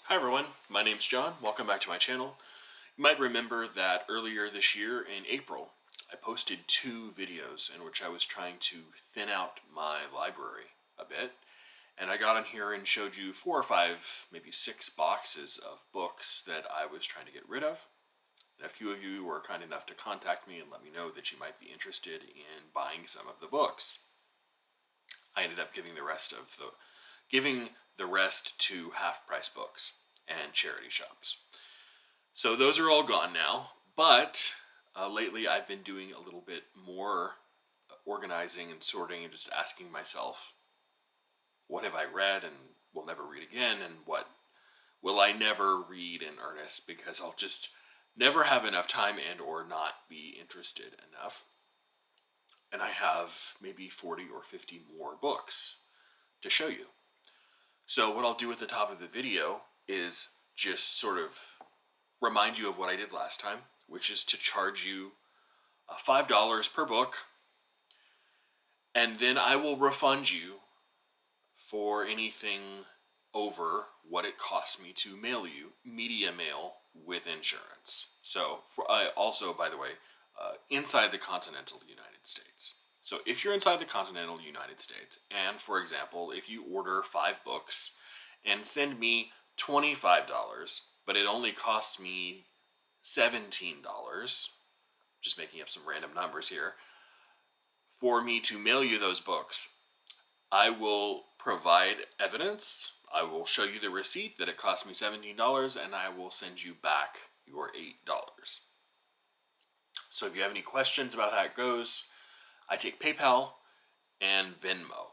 Hi everyone, my name's John. Welcome back to my channel. You might remember that earlier this year in April, I posted 2 videos in which I was trying to thin out my library a bit. And I got on here and showed you 4 or 5, maybe 6 boxes of books that I was trying to get rid of. And a few of you were kind enough to contact me and let me know that you might be interested in buying some of the books. I ended up giving the rest to half-price books and charity shops. So those are all gone now, but lately I've been doing a little bit more organizing and sorting and just asking myself, what have I read and will never read again, and what will I never read in earnest because I'll just never have enough time and or not be interested enough. And I have maybe 40 or 50 more books to show you. So what I'll do at the top of the video is just sort of remind you of what I did last time, which is to charge you $5 per book, and then I will refund you for anything over what it costs me to mail you, media mail with insurance. So, also, by the way, inside the continental United States. So if you're inside the continental United States, and for example, if you order 5 books and send me $25, but it only costs me $17, just making up some random numbers here, for me to mail you those books, I will provide evidence. I will show you the receipt that it cost me $17, and I will send you back your $8. So if you have any questions about how it goes, I take PayPal and Venmo.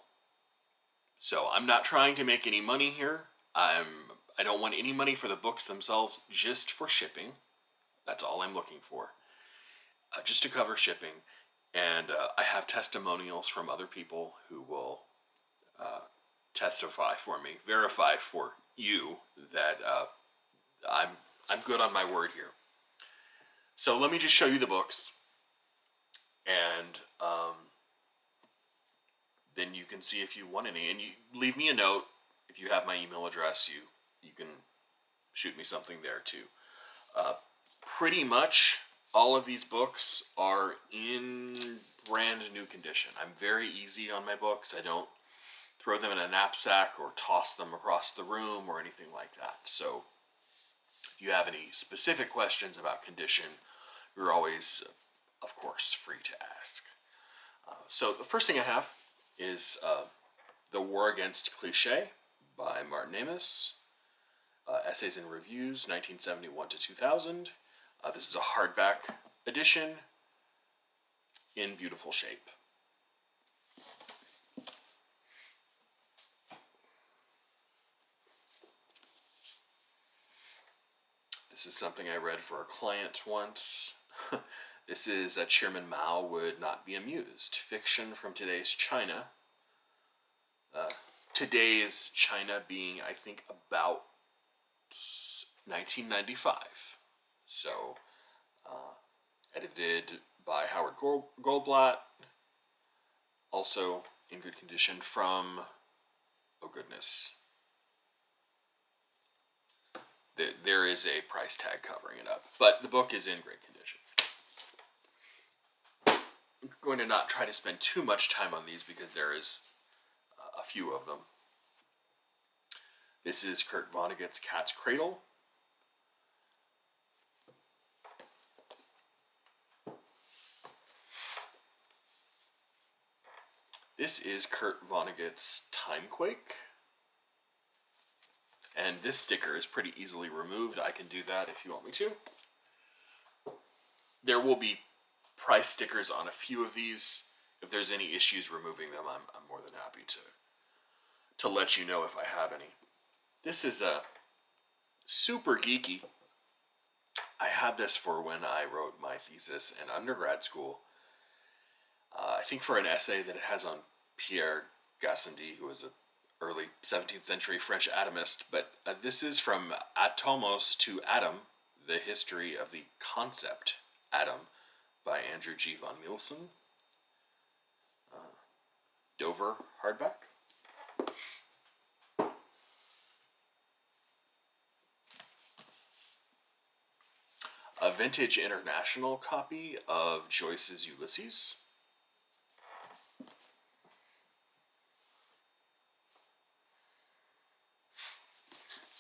So I'm not trying to make any money here. I don't want any money for the books themselves, just for shipping. That's all I'm looking for. Just to cover shipping. And I have testimonials from other people who will testify for me, verify for you that I'm good on my word here. So let me just show you the books, and then you can see if you want any. And you leave me a note if you have my email address. You can shoot me something there too. Pretty much all of these books are in brand new condition. I'm very easy on my books. I don't throw them in a knapsack or toss them across the room or anything like that. So if you have any specific questions about condition, you're always, of course, free to ask. So the first thing I have is The War Against Cliché by Martin Amis. Essays and Reviews, 1971 to 2000. This is a hardback edition in beautiful shape. This is something I read for a client once. This is Chairman Mao Would Not Be Amused. Fiction from today's China. Today's China being, I think, about 1995. So, edited by Howard Goldblatt. Also in good condition from, oh goodness, there is a price tag covering it up, but the book is in great condition. I'm going to not try to spend too much time on these because there is a few of them. This is Kurt Vonnegut's Cat's Cradle. This is Kurt Vonnegut's Timequake. And this sticker is pretty easily removed. I can do that if you want me to. There will be price stickers on a few of these. If there's any issues removing them, I'm more than happy to let you know if I have any. This is a super geeky. I had this for when I wrote my thesis in undergrad school. I think for an essay that it has on Pierre Gassendi, who was an early 17th century French atomist. But this is From Atomos to Atom, The History of the Concept Atom by Andrew G. von Nielsen. Dover hardback. a vintage international copy of Joyce's Ulysses.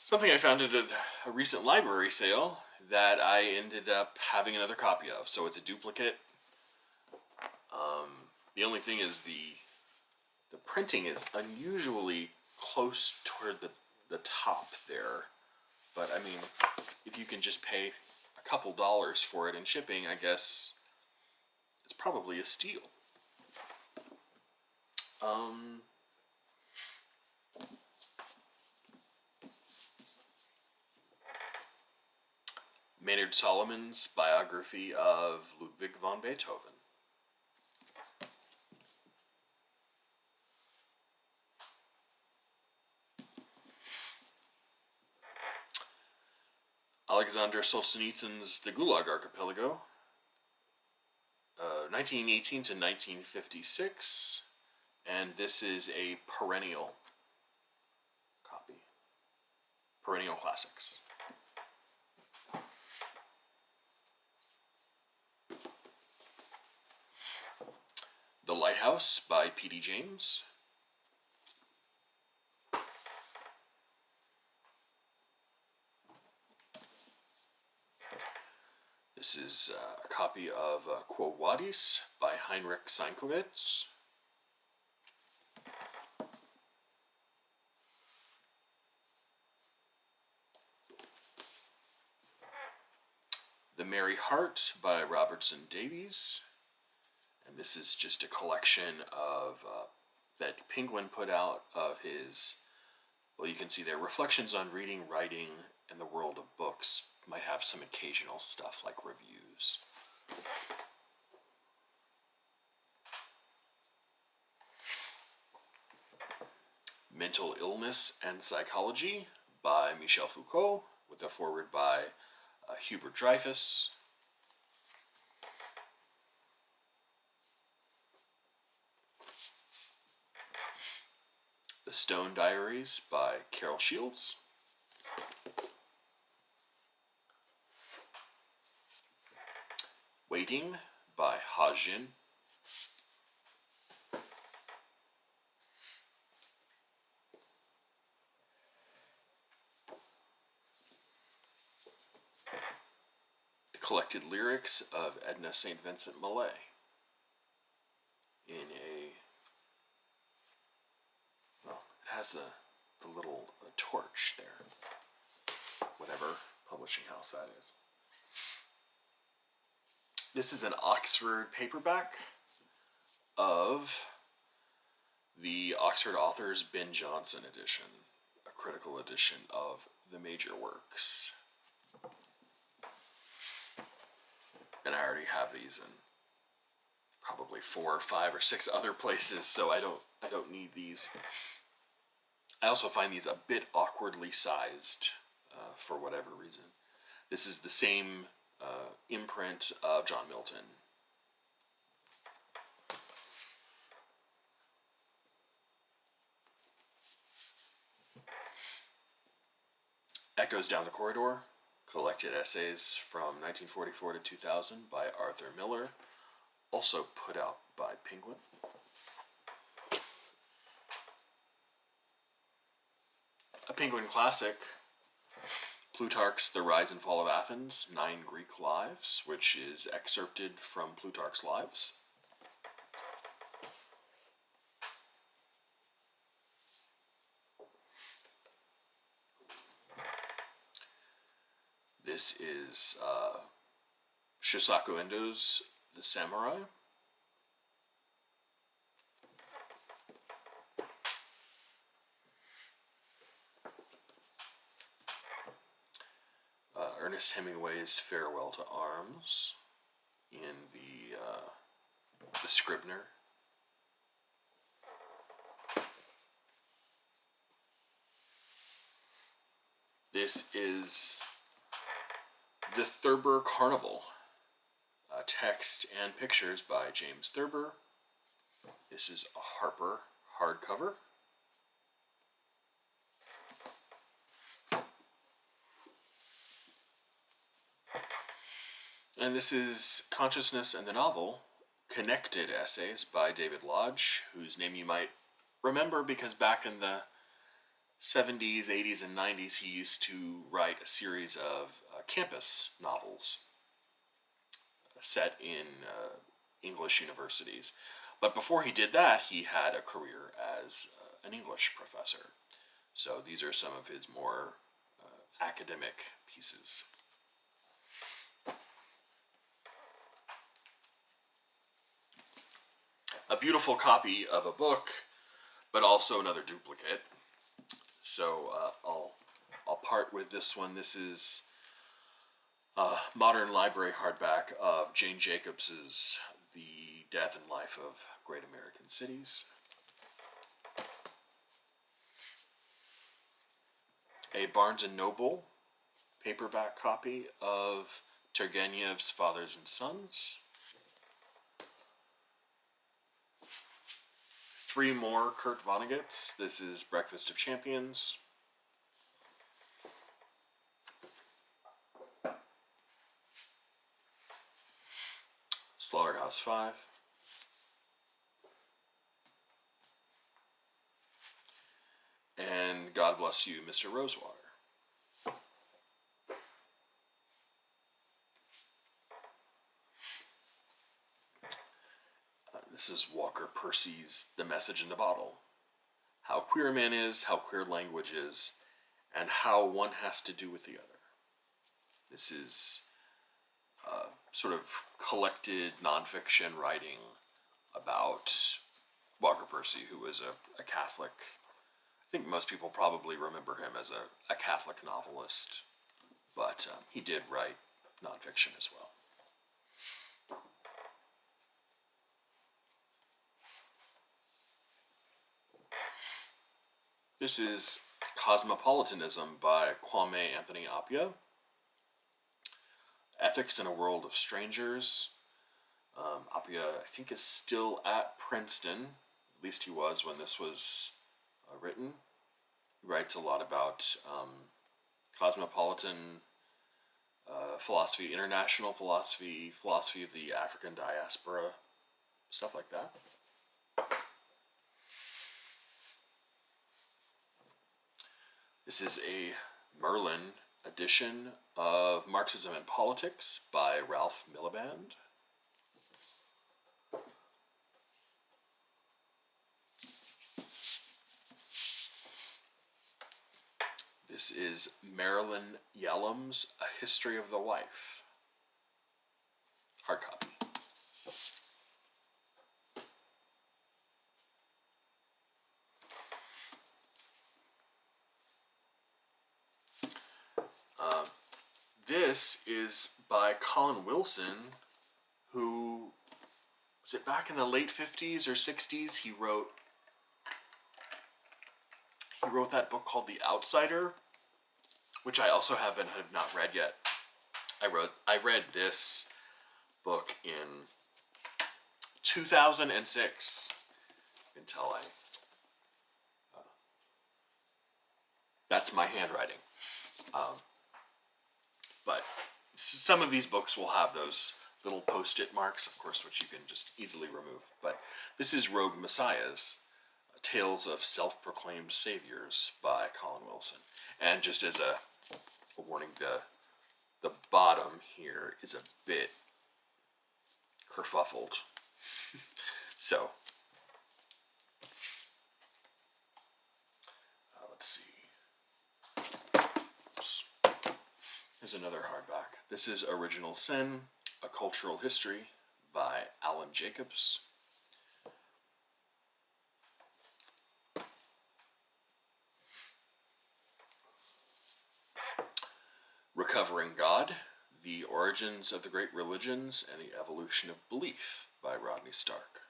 Something I found at a recent library sale that I ended up having another copy of. So it's a duplicate. The only thing is the printing is unusually close toward the top there. But I mean, if you can just pay a couple dollars for it in shipping, I guess it's probably a steal. Maynard Solomon's biography of Ludwig von Beethoven. Alexander Solzhenitsyn's The Gulag Archipelago, 1918 to 1956, and this is a perennial copy. Perennial Classics. The Lighthouse by Petey James. This is a copy of Quo Vadis by Heinrich Seinkowitz. The Merry Heart by Robertson Davies. And this is just a collection of that Penguin put out of his, well, you can see there, reflections on reading, writing, and the world of books. Might have some occasional stuff like reviews. Mental Illness and Psychology by Michel Foucault, with a foreword by Hubert Dreyfus. The Stone Diaries by Carol Shields. Waiting by Ha Jin. The Collected Lyrics of Edna St. Vincent Millay. In a, well, it has the little torch there. Whatever publishing house that is. This is an Oxford paperback of the Oxford Authors Ben Jonson edition, a critical edition of the major works. And I already have these in probably 4 or 5 or 6 other places, so I don't need these. I also find these a bit awkwardly sized for whatever reason. This is the same imprint of John Milton. Echoes Down the Corridor, collected essays from 1944 to 2000 by Arthur Miller, also put out by Penguin. A Penguin classic, Plutarch's The Rise and Fall of Athens, 9 Greek Lives, which is excerpted from Plutarch's Lives. This is Shusaku Endo's The Samurai. Ernest Hemingway's Farewell to Arms in the Scribner. This is The Thurber Carnival, text and pictures by James Thurber. This is a Harper hardcover. And this is Consciousness and the Novel, Connected Essays by David Lodge, whose name you might remember because back in the 70s, 80s, and 90s he used to write a series of campus novels set in English universities. But before he did that, he had a career as an English professor. So these are some of his more academic pieces. A beautiful copy of a book, but also another duplicate. So I'll part with this one. This is a modern library hardback of Jane Jacobs's The Death and Life of Great American Cities. A Barnes & Noble paperback copy of Turgenev's Fathers and Sons. 3 more Kurt Vonnegut's. This is Breakfast of Champions. Slaughterhouse-Five. And God Bless You, Mr. Rosewater. This is Walker Percy's The Message in the Bottle. How queer a man is, how queer language is, and how one has to do with the other. This is sort of collected nonfiction writing about Walker Percy, who was a Catholic. I think most people probably remember him as a Catholic novelist, but he did write nonfiction as well. This is Cosmopolitanism by Kwame Anthony Appiah. Ethics in a World of Strangers. Appiah, I think, is still at Princeton. At least he was when this was written. He writes a lot about cosmopolitan philosophy, international philosophy, philosophy of the African diaspora, stuff like that. This is a Merlin edition of Marxism and Politics by Ralph Miliband. This is Marilyn Yalom's A History of the Wife. Hard copy. This is by Colin Wilson, who, was it back in the late 50s or 60s, he wrote that book called The Outsider, which I also have not read yet. I read this book in 2006 until that's my handwriting. But some of these books will have those little post-it marks, of course, which you can just easily remove. But this is Rogue Messiahs, Tales of Self-Proclaimed Saviors by Colin Wilson. And just as a warning, the bottom here is a bit kerfuffled. So, let's see. Oops. Here's another hardback. This is Original Sin, A Cultural History by Alan Jacobs. Recovering God, The Origins of the Great Religions and the Evolution of Belief by Rodney Stark.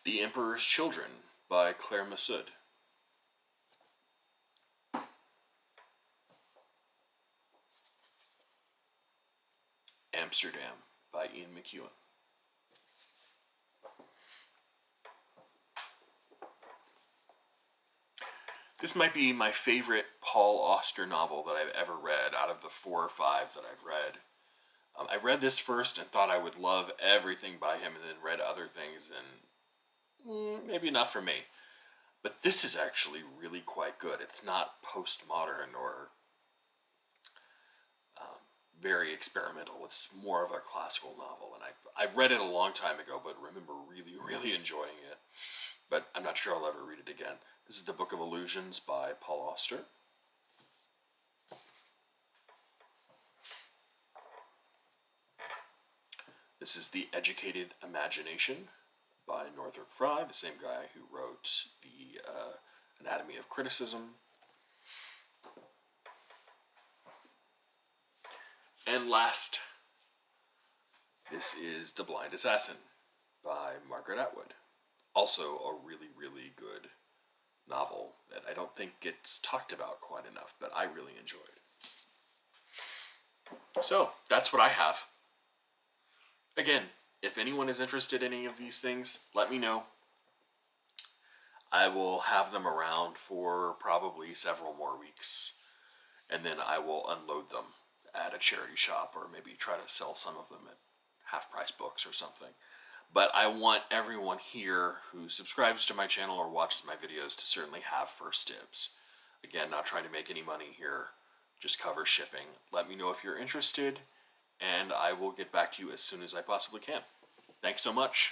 The Emperor's Children by Claire Massoud. Amsterdam by Ian McEwan. This might be my favorite Paul Oster novel that I've ever read out of the 4 or 5 that I've read. I read this first and thought I would love everything by him, and then read other things and maybe not for me. But this is actually really quite good. It's not postmodern or very experimental. It's more of a classical novel, and I've read it a long time ago, but remember really, really enjoying it. But I'm not sure I'll ever read it again. This is The Book of Illusions by Paul Oster. This is The Educated Imagination by Northrop Frye, the same guy who wrote the Anatomy of Criticism. And last, this is The Blind Assassin by Margaret Atwood. Also a really, really good novel that I don't think gets talked about quite enough, but I really enjoyed it. So, that's what I have. Again, if anyone is interested in any of these things, let me know. I will have them around for probably several more weeks, and then I will unload them at a charity shop, or maybe try to sell some of them at half-price books or something. But I want everyone here who subscribes to my channel or watches my videos to certainly have first dibs. Again, not trying to make any money here, just cover shipping. Let me know if you're interested, and I will get back to you as soon as I possibly can. Thanks so much.